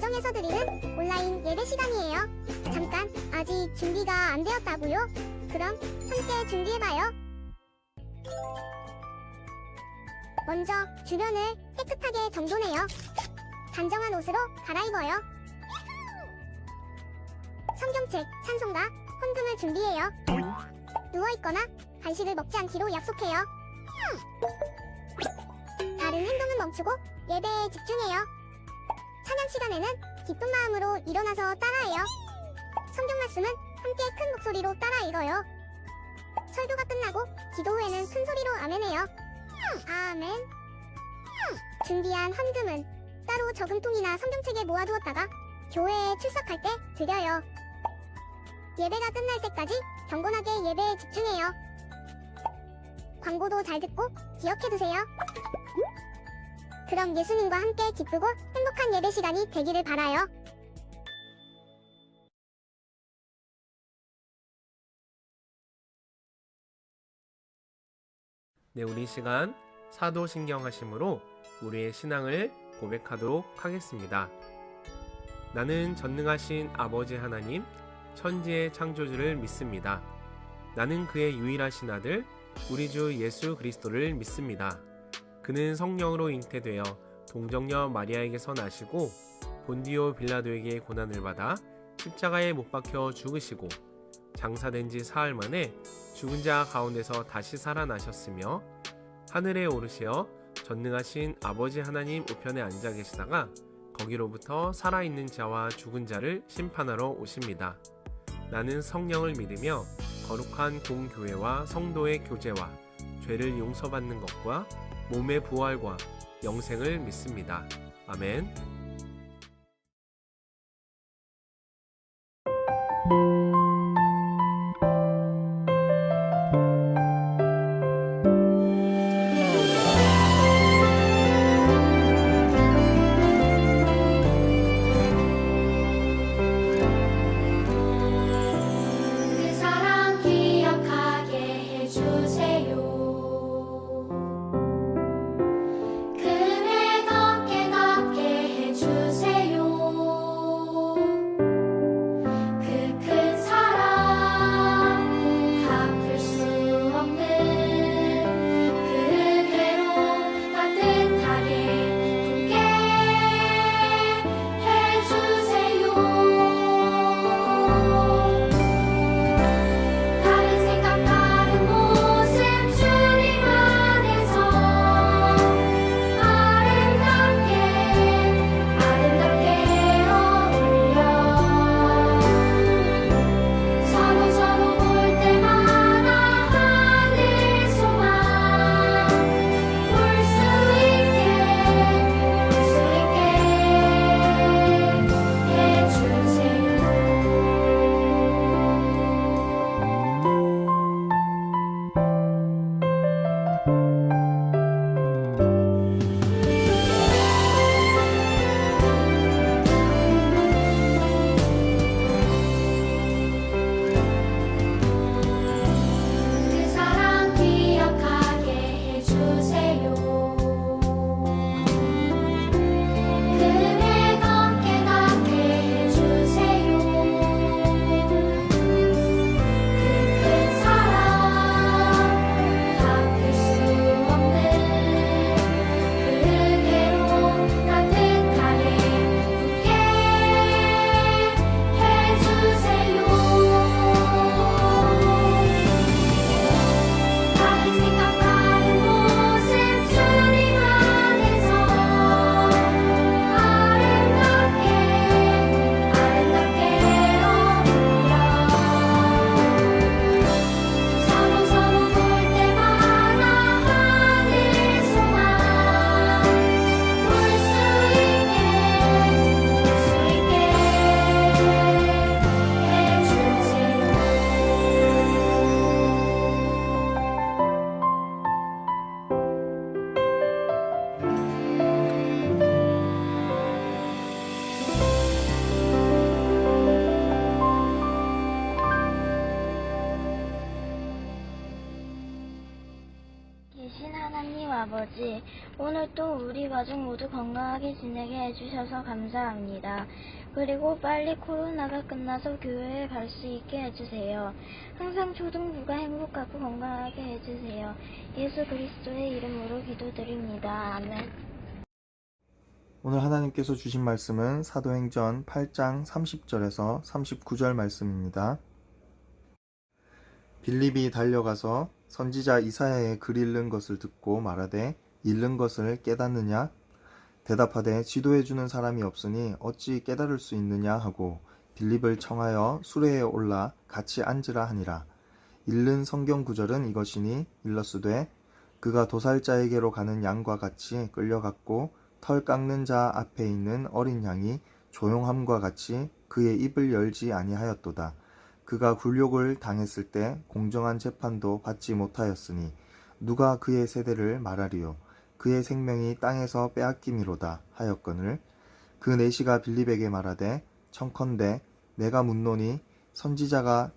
가정에서 드리는 온라인 예배 시간이에요. 잠깐, 아직 준비가 안 되었다고요? 그럼 함께 준비해봐요. 먼저 주변을 깨끗하게 정돈해요. 단정한 옷으로 갈아입어요. 성경책, 찬송가, 헌금을 준비해요. 누워있거나 간식을 먹지 않기로 약속해요. 다른 행동은 멈추고 예배에 집중해요. 찬양 시간에는 기쁜 마음으로 일어나서 따라해요. 성경 말씀은 함께 큰 목소리로 따라 읽어요. 설교가 끝나고 기도 후에는 큰 소리로 아멘해요. 아멘. 준비한 헌금은 따로 저금통이나 성경책에 모아두었다가 교회에 출석할 때 드려요. 예배가 끝날 때까지 경건하게 예배에 집중해요. 광고도 잘 듣고 기억해두세요. 그럼 예수님과 함께 기쁘고 행복한 예배 시간이 되기를 바라요. 네, 우리 시간 사도신경하심으로 우리의 신앙을 고백하도록 하겠습니다. 나는 전능하신 아버지 하나님, 천지의 창조주를 믿습니다. 나는 그의 유일하신 아들, 우리 주 예수 그리스도를 믿습니다. 그는 성령으로 잉태되어 동정녀 마리아에게서 나시고 본디오 빌라도에게 고난을 받아 십자가에 못 박혀 죽으시고 장사된 지 사흘 만에 죽은 자 가운데서 다시 살아나셨으며 하늘에 오르시어 전능하신 아버지 하나님 우편에 앉아 계시다가 거기로부터 살아있는 자와 죽은 자를 심판하러 오십니다. 나는 성령을 믿으며 거룩한 공교회와 성도의 교제와 죄를 용서받는 것과 몸의 부활과 영생을 믿습니다. 아멘. 그네 걷게 아버지, 오늘 또 우리 가족 모두 건강하게 지내게 해주셔서 감사합니다. 그리고 빨리 코로나가 끝나서 교회에 갈 수 있게 해주세요. 항상 초등부가 행복하고 건강하게 해주세요. 예수 그리스도의 이름으로 기도드립니다. 아멘. 오늘 하나님께서 주신 말씀은 사도행전 8장 30절에서 39절 말씀입니다. 빌립이 달려가서 선지자 이사야의 글 읽는 것을 듣고 말하되 읽는 것을 깨닫느냐? 대답하되 지도해 주는 사람이 없으니 어찌 깨달을 수 있느냐 하고 빌립을 청하여 수레에 올라 같이 앉으라 하니라. 읽는 성경 구절은 이것이니 일러스되 그가 도살자에게로 가는 양과 같이 끌려갔고 털 깎는 자 앞에 있는 어린 양이 조용함과 같이 그의 입을 열지 아니하였도다. 그가 굴욕을 당했을 때 공정한 재판도 받지 못하였으니 누가 그의 세대를 말하리요. 그의 생명이 땅에서 빼앗김이로다 하였거늘 그 내시가 빌립에게 말하되 청컨대 내가 묻노니 선지자가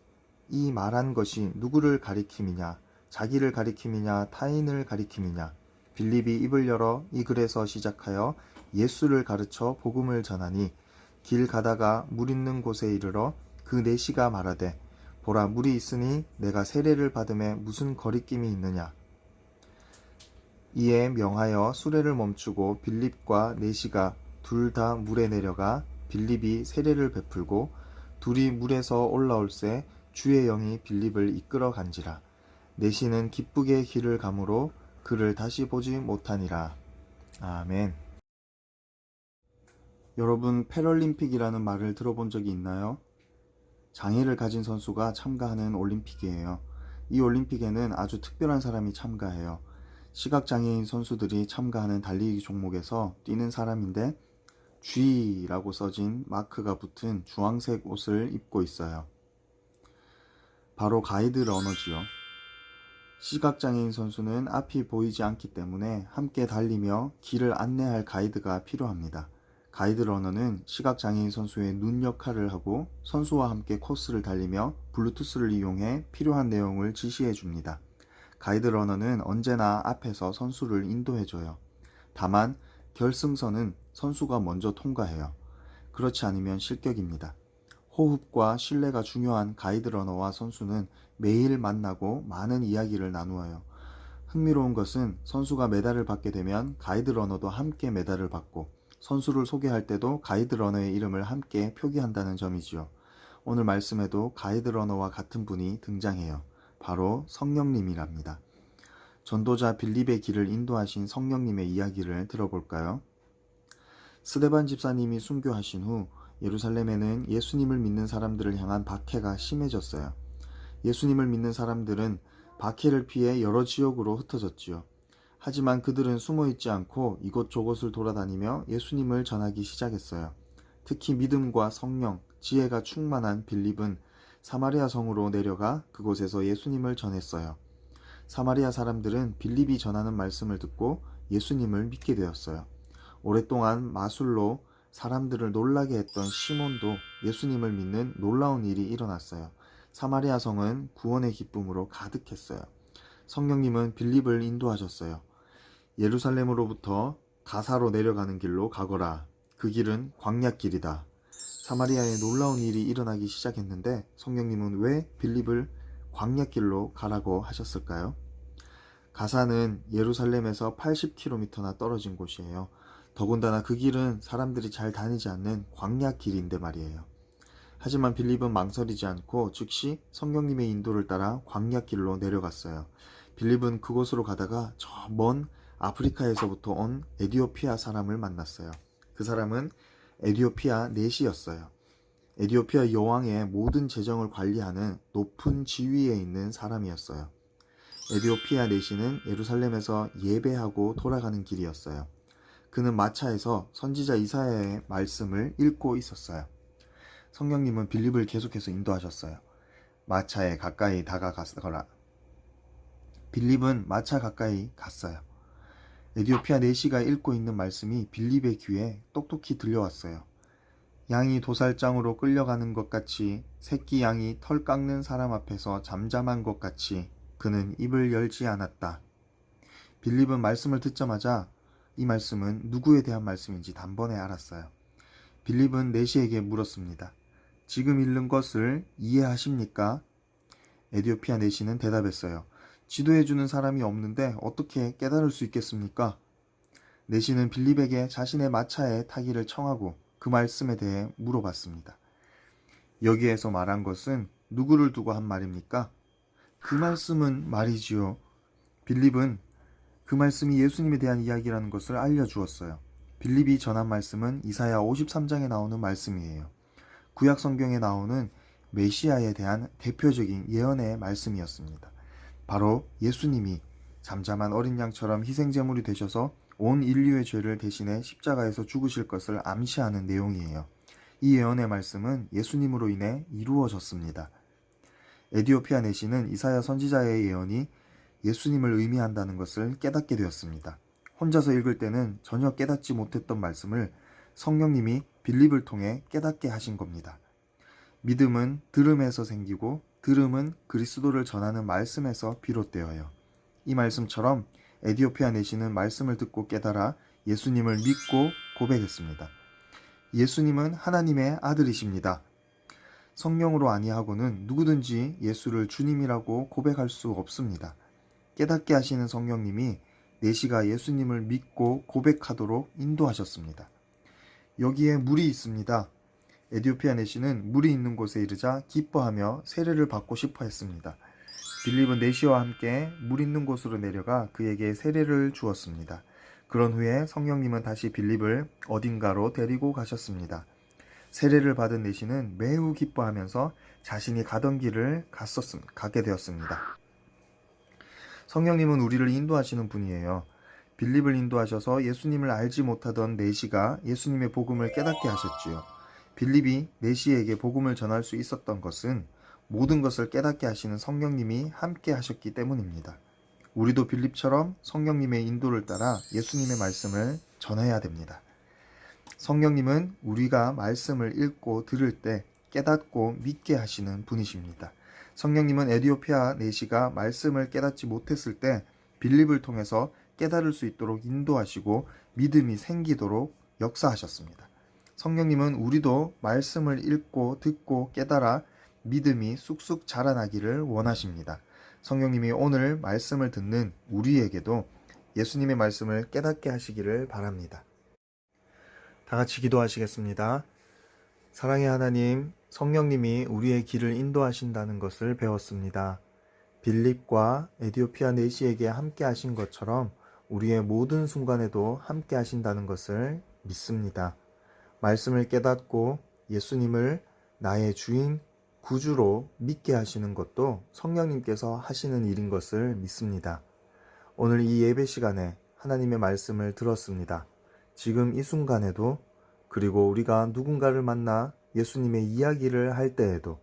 이 말한 것이 누구를 가리킴이냐 자기를 가리킴이냐 타인을 가리킴이냐 빌립이 입을 열어 이 글에서 시작하여 예수를 가르쳐 복음을 전하니 길 가다가 물 있는 곳에 이르러 그 내시가 말하되 보라 물이 있으니 내가 세례를 받음에 무슨 거리낌이 있느냐. 이에 명하여 수레를 멈추고 빌립과 내시가 둘 다 물에 내려가 빌립이 세례를 베풀고 둘이 물에서 올라올새 주의 영이 빌립을 이끌어 간지라. 내시는 기쁘게 길을 가므로 그를 다시 보지 못하니라. 아멘. 여러분, 패럴림픽이라는 말을 들어본 적이 있나요? 장애를 가진 선수가 참가하는 올림픽이에요. 이 올림픽에는 아주 특별한 사람이 참가해요. 시각장애인 선수들이 참가하는 달리기 종목에서 뛰는 사람인데 G라고 써진 마크가 붙은 주황색 옷을 입고 있어요. 바로 가이드 러너지요. 시각장애인 선수는 앞이 보이지 않기 때문에 함께 달리며 길을 안내할 가이드가 필요합니다. 가이드 러너는 시각장애인 선수의 눈 역할을 하고 선수와 함께 코스를 달리며 블루투스를 이용해 필요한 내용을 지시해 줍니다. 가이드 러너는 언제나 앞에서 선수를 인도해줘요. 다만 결승선은 선수가 먼저 통과해요. 그렇지 않으면 실격입니다. 호흡과 신뢰가 중요한 가이드 러너와 선수는 매일 만나고 많은 이야기를 나누어요. 흥미로운 것은 선수가 메달을 받게 되면 가이드 러너도 함께 메달을 받고 선수를 소개할 때도 가이드 러너의 이름을 함께 표기한다는 점이지요. 오늘 말씀에도 가이드 러너와 같은 분이 등장해요. 바로 성령님이랍니다. 전도자 빌립의 길을 인도하신 성령님의 이야기를 들어볼까요? 스데반 집사님이 순교하신 후 예루살렘에는 예수님을 믿는 사람들을 향한 박해가 심해졌어요. 예수님을 믿는 사람들은 박해를 피해 여러 지역으로 흩어졌지요. 하지만 그들은 숨어있지 않고 이곳저곳을 돌아다니며 예수님을 전하기 시작했어요. 특히 믿음과 성령, 지혜가 충만한 빌립은 사마리아 성으로 내려가 그곳에서 예수님을 전했어요. 사마리아 사람들은 빌립이 전하는 말씀을 듣고 예수님을 믿게 되었어요. 오랫동안 마술로 사람들을 놀라게 했던 시몬도 예수님을 믿는 놀라운 일이 일어났어요. 사마리아 성은 구원의 기쁨으로 가득했어요. 성령님은 빌립을 인도하셨어요. 예루살렘으로부터 가사로 내려가는 길로 가거라. 그 길은 광야길이다. 사마리아에 놀라운 일이 일어나기 시작했는데 성령님은 왜 빌립을 광야길로 가라고 하셨을까요? 가사는 예루살렘에서 80km나 떨어진 곳이에요. 더군다나 그 길은 사람들이 잘 다니지 않는 광야길인데 말이에요. 하지만 빌립은 망설이지 않고 즉시 성령님의 인도를 따라 광야길로 내려갔어요. 빌립은 그곳으로 가다가 저 먼 아프리카에서부터 온 에디오피아 사람을 만났어요. 그 사람은 에디오피아 내시였어요. 에디오피아 여왕의 모든 재정을 관리하는 높은 지위에 있는 사람이었어요. 에디오피아 내시는 예루살렘에서 예배하고 돌아가는 길이었어요. 그는 마차에서 선지자 이사야의 말씀을 읽고 있었어요. 성령님은 빌립을 계속해서 인도하셨어요. 마차에 가까이 다가가거라. 빌립은 마차 가까이 갔어요. 에디오피아 내시가 읽고 있는 말씀이 빌립의 귀에 똑똑히 들려왔어요. 양이 도살장으로 끌려가는 것 같이 새끼 양이 털 깎는 사람 앞에서 잠잠한 것 같이 그는 입을 열지 않았다. 빌립은 말씀을 듣자마자 이 말씀은 누구에 대한 말씀인지 단번에 알았어요. 빌립은 내시에게 물었습니다. 지금 읽는 것을 이해하십니까? 에디오피아 내시는 대답했어요. 지도해주는 사람이 없는데 어떻게 깨달을 수 있겠습니까? 내시는 빌립에게 자신의 마차에 타기를 청하고 그 말씀에 대해 물어봤습니다. 여기에서 말한 것은 누구를 두고 한 말입니까? 그 말씀은 말이지요. 빌립은 그 말씀이 예수님에 대한 이야기라는 것을 알려주었어요. 빌립이 전한 말씀은 이사야 53장에 나오는 말씀이에요. 구약 성경에 나오는 메시아에 대한 대표적인 예언의 말씀이었습니다. 바로 예수님이 잠잠한 어린 양처럼 희생제물이 되셔서 온 인류의 죄를 대신해 십자가에서 죽으실 것을 암시하는 내용이에요. 이 예언의 말씀은 예수님으로 인해 이루어졌습니다. 에디오피아 내시는 이사야 선지자의 예언이 예수님을 의미한다는 것을 깨닫게 되었습니다. 혼자서 읽을 때는 전혀 깨닫지 못했던 말씀을 성령님이 빌립을 통해 깨닫게 하신 겁니다. 믿음은 들음에서 생기고 들음은 그리스도를 전하는 말씀에서 비롯되어요. 이 말씀처럼 에디오피아 내시는 말씀을 듣고 깨달아 예수님을 믿고 고백했습니다. 예수님은 하나님의 아들이십니다. 성령으로 아니하고는 누구든지 예수를 주님이라고 고백할 수 없습니다. 깨닫게 하시는 성령님이 내시가 예수님을 믿고 고백하도록 인도하셨습니다. 여기에 물이 있습니다. 에디오피아 내시는 물이 있는 곳에 이르자 기뻐하며 세례를 받고 싶어 했습니다. 빌립은 내시와 함께 물 있는 곳으로 내려가 그에게 세례를 주었습니다. 그런 후에 성령님은 다시 빌립을 어딘가로 데리고 가셨습니다. 세례를 받은 내시는 매우 기뻐하면서 자신이 가던 길을 가게 되었습니다. 성령님은 우리를 인도하시는 분이에요. 빌립을 인도하셔서 예수님을 알지 못하던 내시가 예수님의 복음을 깨닫게 하셨지요. 빌립이 내시에게 복음을 전할 수 있었던 것은 모든 것을 깨닫게 하시는 성령님이 함께 하셨기 때문입니다. 우리도 빌립처럼 성령님의 인도를 따라 예수님의 말씀을 전해야 됩니다. 성령님은 우리가 말씀을 읽고 들을 때 깨닫고 믿게 하시는 분이십니다. 성령님은 에디오피아 내시가 말씀을 깨닫지 못했을 때 빌립을 통해서 깨달을 수 있도록 인도하시고 믿음이 생기도록 역사하셨습니다. 성령님은 우리도 말씀을 읽고 듣고 깨달아 믿음이 쑥쑥 자라나기를 원하십니다. 성령님이 오늘 말씀을 듣는 우리에게도 예수님의 말씀을 깨닫게 하시기를 바랍니다. 다 같이 기도하시겠습니다. 사랑의 하나님, 성령님이 우리의 길을 인도하신다는 것을 배웠습니다. 빌립과 에디오피아 내시에게 함께 하신 것처럼 우리의 모든 순간에도 함께 하신다는 것을 믿습니다. 말씀을 깨닫고 예수님을 나의 주인, 구주로 믿게 하시는 것도 성령님께서 하시는 일인 것을 믿습니다. 오늘 이 예배 시간에 하나님의 말씀을 들었습니다. 지금 이 순간에도 그리고 우리가 누군가를 만나 예수님의 이야기를 할 때에도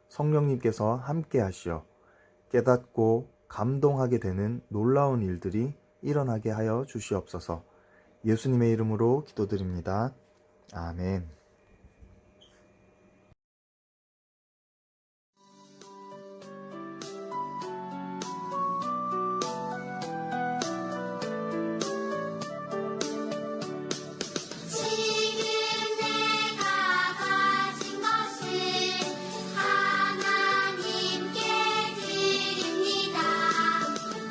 성령님께서 함께 하시어 깨닫고 감동하게 되는 놀라운 일들이 일어나게 하여 주시옵소서. 예수님의 이름으로 기도드립니다. 아멘. 지금 내가 가진 것을 하나님께 드립니다.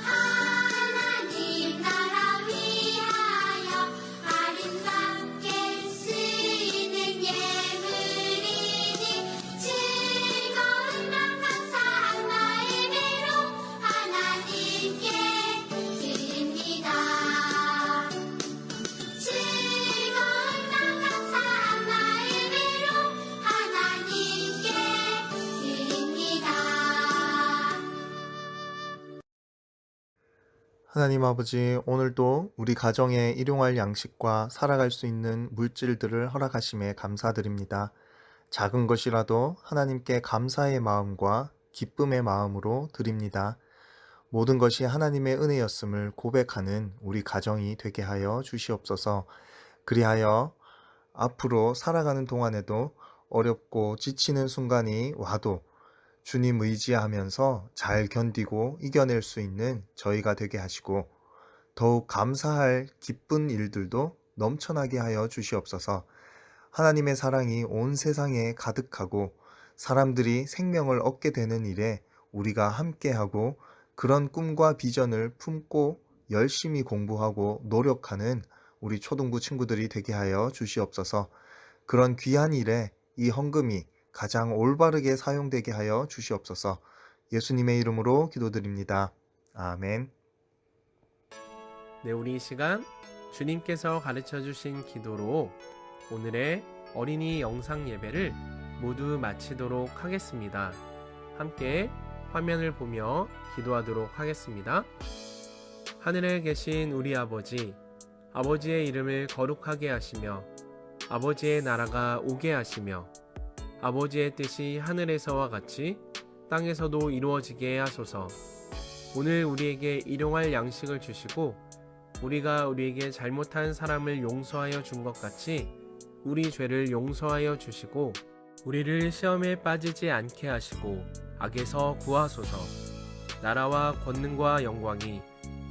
하나님 나라 위하여 아름답게 쓰이는 예물이니 즐거운 맘 감사한 마음으로 하나님께 드립니다. 즐거운 맘 감사한 마음으로 하나님께 드립니다. 하나님 아버지, 오늘도 우리 가정에 일용할 양식과 살아갈 수 있는 물질들을 허락하심에 감사드립니다. 작은 것이라도 하나님께 감사의 마음과 기쁨의 마음으로 드립니다. 모든 것이 하나님의 은혜였음을 고백하는 우리 가정이 되게 하여 주시옵소서. 그리하여 앞으로 살아가는 동안에도 어렵고 지치는 순간이 와도 주님 의지하면서 잘 견디고 이겨낼 수 있는 저희가 되게 하시고, 더욱 감사할 기쁜 일들도 넘쳐나게 하여 주시옵소서. 하나님의 사랑이 온 세상에 가득하고 사람들이 생명을 얻게 되는 일에 우리가 함께하고 그런 꿈과 비전을 품고 열심히 공부하고 노력하는 우리 초등부 친구들이 되게 하여 주시옵소서. 그런 귀한 일에 이 헌금이 가장 올바르게 사용되게 하여 주시옵소서. 예수님의 이름으로 기도드립니다. 아멘. 네, 우리 이 시간 주님께서 가르쳐 주신 기도로 오늘의 어린이 영상 예배를 모두 마치도록 하겠습니다. 함께 화면을 보며 기도하도록 하겠습니다. 하늘에 계신 우리 아버지, 아버지의 이름을 거룩하게 하시며 아버지의 나라가 오게 하시며 아버지의 뜻이 하늘에서와 같이 땅에서도 이루어지게 하소서. 오늘 우리에게 일용할 양식을 주시고 우리가 우리에게 잘못한 사람을 용서하여 준 것 같이 우리 죄를 용서하여 주시고 우리를 시험에 빠지지 않게 하시고 악에서 구하소서. 나라와 권능과 영광이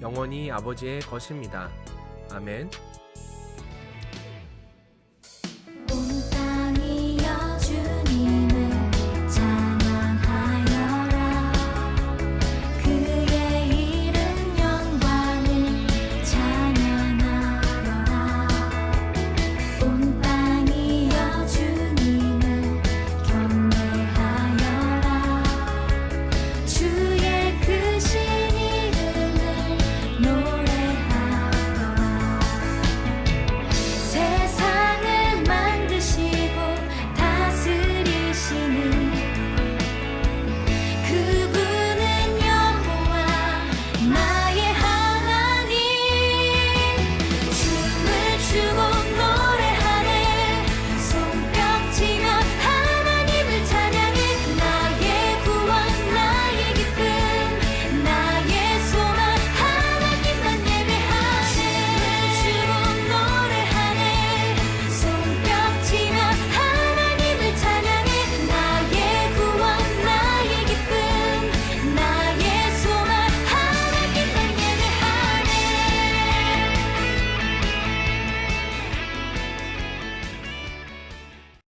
영원히 아버지의 것입니다. 아멘.